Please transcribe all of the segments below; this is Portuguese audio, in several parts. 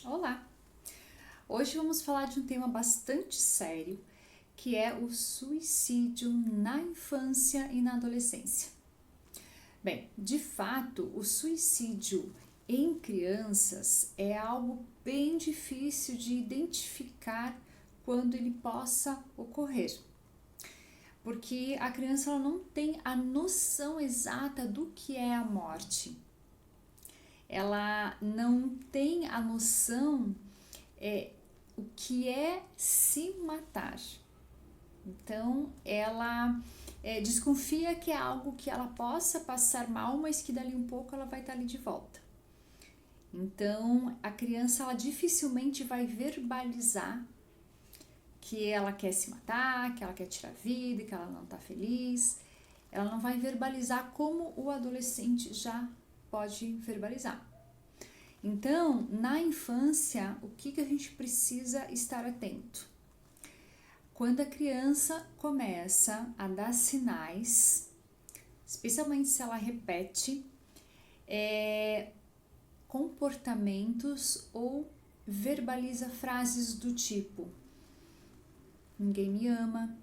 Olá! Hoje vamos falar de um tema bastante sério, que é o suicídio na infância e na adolescência. Bem, de fato, o suicídio em crianças é algo bem difícil de identificar quando ele possa ocorrer, porque a criança ela não tem a noção exata do que é a morte. Ela não tem a noção o que é se matar. Então, ela desconfia que é algo que ela possa passar mal, mas que dali um pouco ela vai estar ali de volta. Então, a criança ela dificilmente vai verbalizar que ela quer se matar, que ela quer tirar a vida, que ela não está feliz. Ela não vai verbalizar como o adolescente já pode verbalizar. Então, na infância, o que a gente precisa estar atento? Quando a criança começa a dar sinais, especialmente se ela repete comportamentos ou verbaliza frases do tipo: ninguém me ama,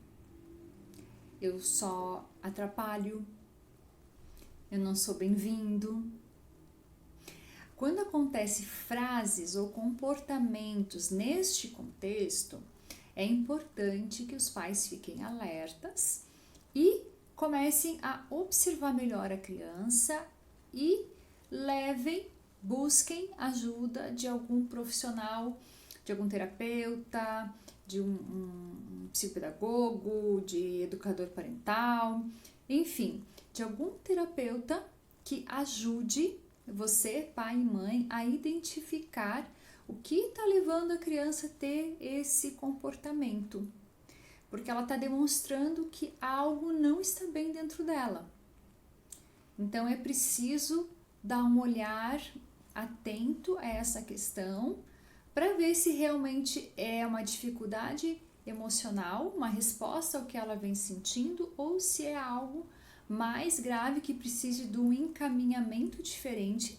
eu só atrapalho, eu não sou bem-vindo. Quando acontecem frases ou comportamentos neste contexto, é importante que os pais fiquem alertas e comecem a observar melhor a criança e busquem ajuda de algum profissional, de algum terapeuta, de um psicopedagogo, de educador parental, enfim, de algum terapeuta que ajude você, pai e mãe, a identificar o que está levando a criança a ter esse comportamento, porque ela está demonstrando que algo não está bem dentro dela. Então é preciso dar um olhar atento a essa questão para ver se realmente é uma dificuldade emocional, uma resposta ao que ela vem sentindo, ou se é algo mais grave que precise de um encaminhamento diferente.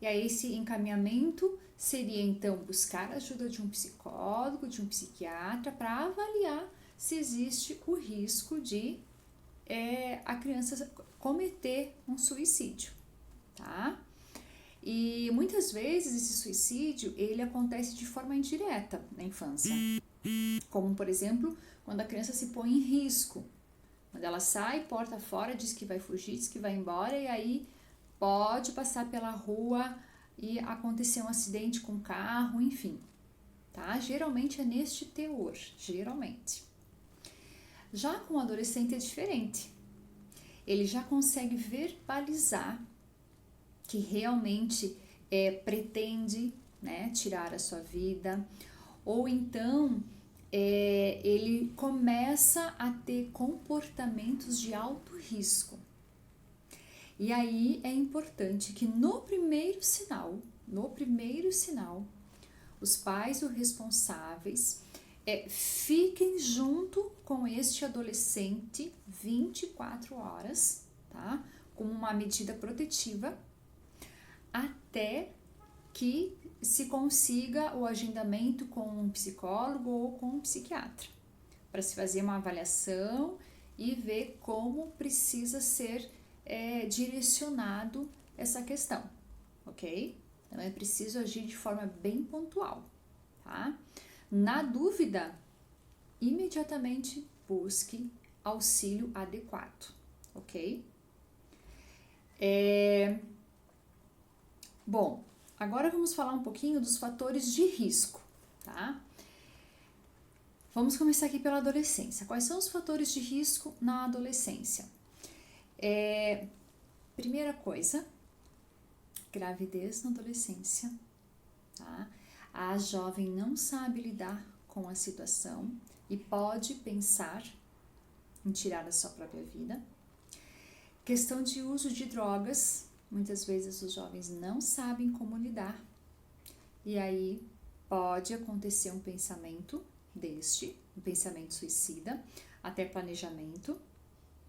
E aí esse encaminhamento seria então buscar a ajuda de um psicólogo, de um psiquiatra, para avaliar se existe o risco de a criança cometer um suicídio, tá? E muitas vezes esse suicídio ele acontece de forma indireta na infância, como por exemplo quando a criança se põe em risco, quando ela sai porta fora, diz que vai fugir, diz que vai embora e aí pode passar pela rua e acontecer um acidente com o carro, enfim, tá? Geralmente é neste teor, geralmente. Já com o adolescente é diferente. Ele já consegue verbalizar que realmente pretende, né, tirar a sua vida, ou então ele começa a ter comportamentos de alto risco. E aí é importante que no primeiro sinal, os pais ou responsáveis fiquem junto com este adolescente 24 horas, tá? Como uma medida protetiva, até que se consiga o agendamento com um psicólogo ou com um psiquiatra, para se fazer uma avaliação e ver como precisa ser direcionado essa questão, ok? Então é preciso agir de forma bem pontual, tá? Na dúvida, imediatamente busque auxílio adequado, ok? Bom, agora vamos falar um pouquinho dos fatores de risco, tá? Vamos começar aqui pela adolescência. Quais são os fatores de risco na adolescência? Primeira coisa, gravidez na adolescência, tá? A jovem não sabe lidar com a situação e pode pensar em tirar a sua própria vida. Questão de uso de drogas, muitas vezes os jovens não sabem como lidar e aí pode acontecer um pensamento um pensamento suicida, até planejamento,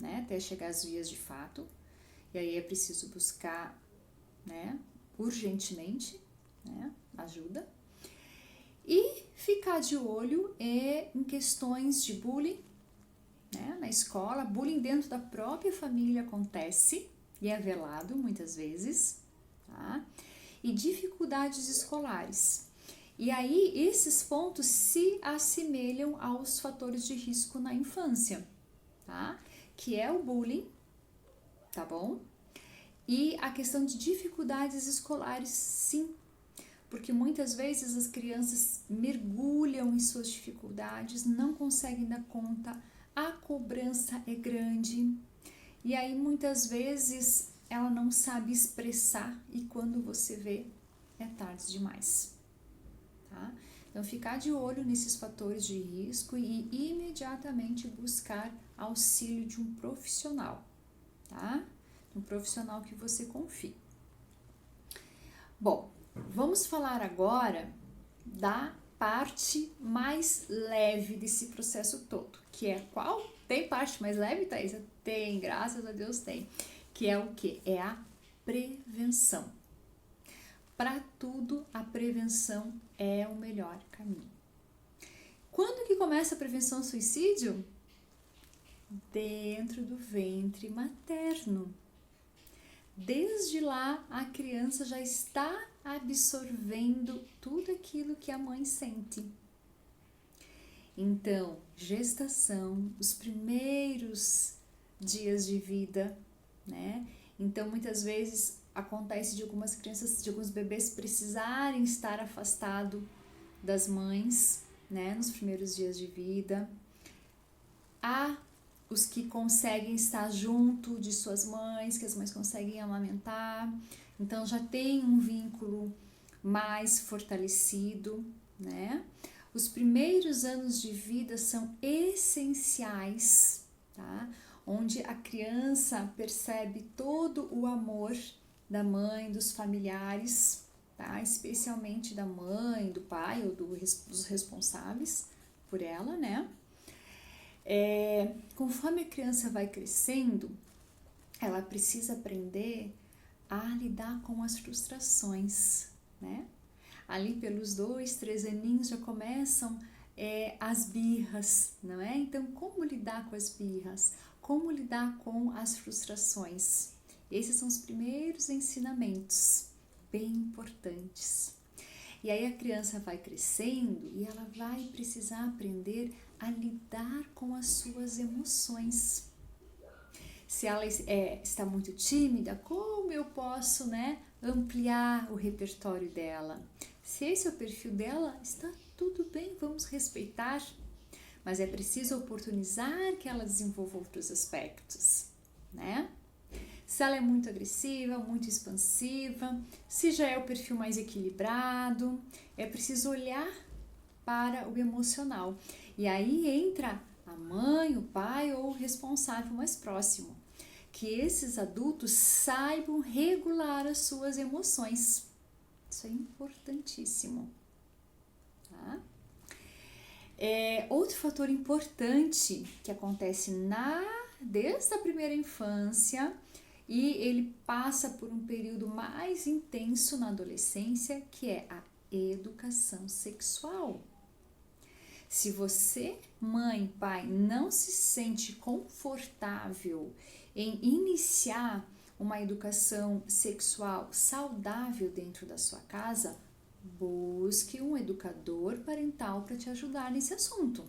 né, até chegar às vias de fato. E aí é preciso buscar, né, urgentemente, né, ajuda. ficar de olho em questões de bullying, né, na escola. Bullying dentro da própria família acontece e é velado muitas vezes, tá? E dificuldades escolares. E aí esses pontos se assemelham aos fatores de risco na infância, tá? Que é o bullying, tá bom? E a questão de dificuldades escolares, sim, porque muitas vezes as crianças mergulham em suas dificuldades, não conseguem dar conta, a cobrança é grande, e aí muitas vezes ela não sabe expressar e quando você vê é tarde demais, tá? Então ficar de olho nesses fatores de risco e imediatamente buscar auxílio de um profissional, tá? Um profissional que você confie. Bom, vamos falar agora da parte mais leve desse processo todo, que é qual? Tem parte mais leve, Thaisa? Tem, graças a Deus tem. Que é o quê? É a prevenção. Para tudo, a prevenção é o melhor caminho. Quando que começa a prevenção ao suicídio? Dentro do ventre materno. Desde lá, a criança já está absorvendo tudo aquilo que a mãe sente. Então, gestação, os primeiros dias de vida, né? Então, muitas vezes acontece de algumas crianças, de alguns bebês precisarem estar afastado das mães, né? Nos primeiros dias de vida. Há os que conseguem estar junto de suas mães, que as mães conseguem amamentar, então já tem um vínculo mais fortalecido, né? Os primeiros anos de vida são essenciais, tá? Onde a criança percebe todo o amor da mãe, dos familiares, tá? Especialmente da mãe, do pai ou dos responsáveis por ela, né? Conforme a criança vai crescendo, ela precisa aprender a lidar com as frustrações, né? Ali pelos 2, 3 aninhos já começam as birras, não é? Então, como lidar com as birras? Como lidar com as frustrações? Esses são os primeiros ensinamentos, bem importantes. E aí a criança vai crescendo e ela vai precisar aprender a lidar com as suas emoções. Se ela está muito tímida, como eu posso, né, ampliar o repertório dela? Se esse é o perfil dela, está tudo bem, vamos respeitar, mas é preciso oportunizar que ela desenvolva outros aspectos, né? Se ela é muito agressiva, muito expansiva, se já é o perfil mais equilibrado, é preciso olhar para o emocional. E aí entra a mãe, o pai ou o responsável mais próximo. Que esses adultos saibam regular as suas emoções. Isso é importantíssimo. Tá? Outro fator importante que acontece desde a primeira infância e ele passa por um período mais intenso na adolescência, que é a educação sexual. Se você, mãe, pai, não se sente confortável em iniciar uma educação sexual saudável dentro da sua casa, busque um educador parental para te ajudar nesse assunto.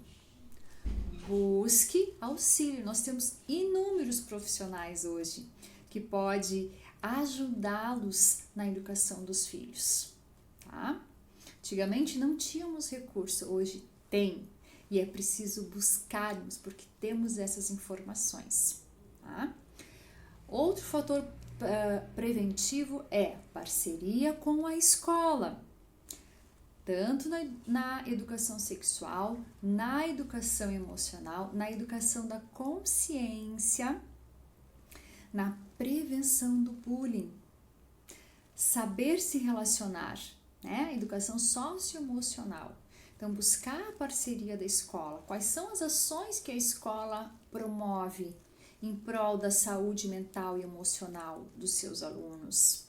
Busque auxílio. Nós temos inúmeros profissionais hoje que podem ajudá-los na educação dos filhos, tá? Antigamente não tínhamos recurso, hoje tem, e é preciso buscarmos porque temos essas informações, tá? Outro fator preventivo é parceria com a escola, tanto na educação sexual, na educação emocional, na educação da consciência, na prevenção do bullying, saber se relacionar, né? Educação socioemocional. Então, buscar a parceria da escola. Quais são as ações que a escola promove em prol da saúde mental e emocional dos seus alunos?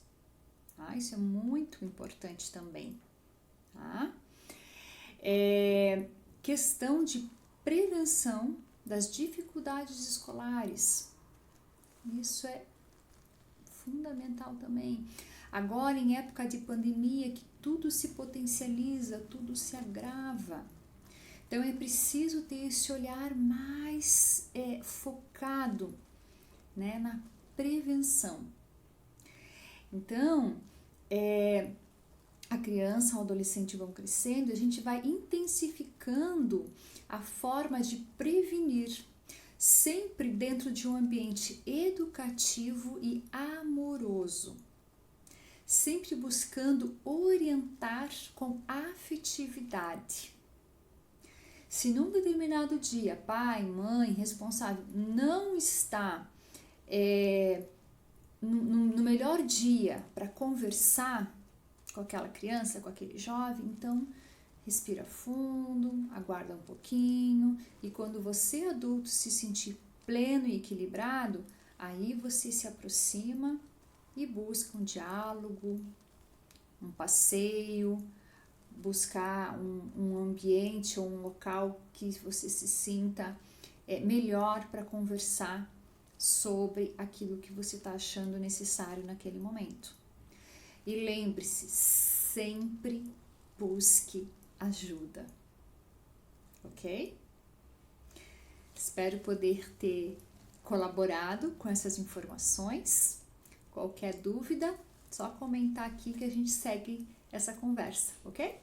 Tá? Isso é muito importante também. Tá? Questão de prevenção das dificuldades escolares. Isso é fundamental também. Agora, em época de pandemia, que tudo se potencializa, tudo se agrava. Então, é preciso ter esse olhar mais focado, né, na prevenção. Então, a criança, o adolescente vão crescendo, a gente vai intensificando a forma de prevenir, sempre dentro de um ambiente educativo e amoroso, sempre buscando orientar com afetividade. Se num determinado dia, pai, mãe, responsável, não está no melhor dia para conversar com aquela criança, com aquele jovem, então respira fundo, aguarda um pouquinho, e quando você adulto se sentir pleno e equilibrado, aí você se aproxima e busca um diálogo, um passeio, buscar um ambiente ou um local que você se sinta melhor para conversar sobre aquilo que você está achando necessário naquele momento. E lembre-se, sempre busque ajuda, ok? Espero poder ter colaborado com essas informações. Qualquer dúvida, só comentar aqui que a gente segue essa conversa, ok?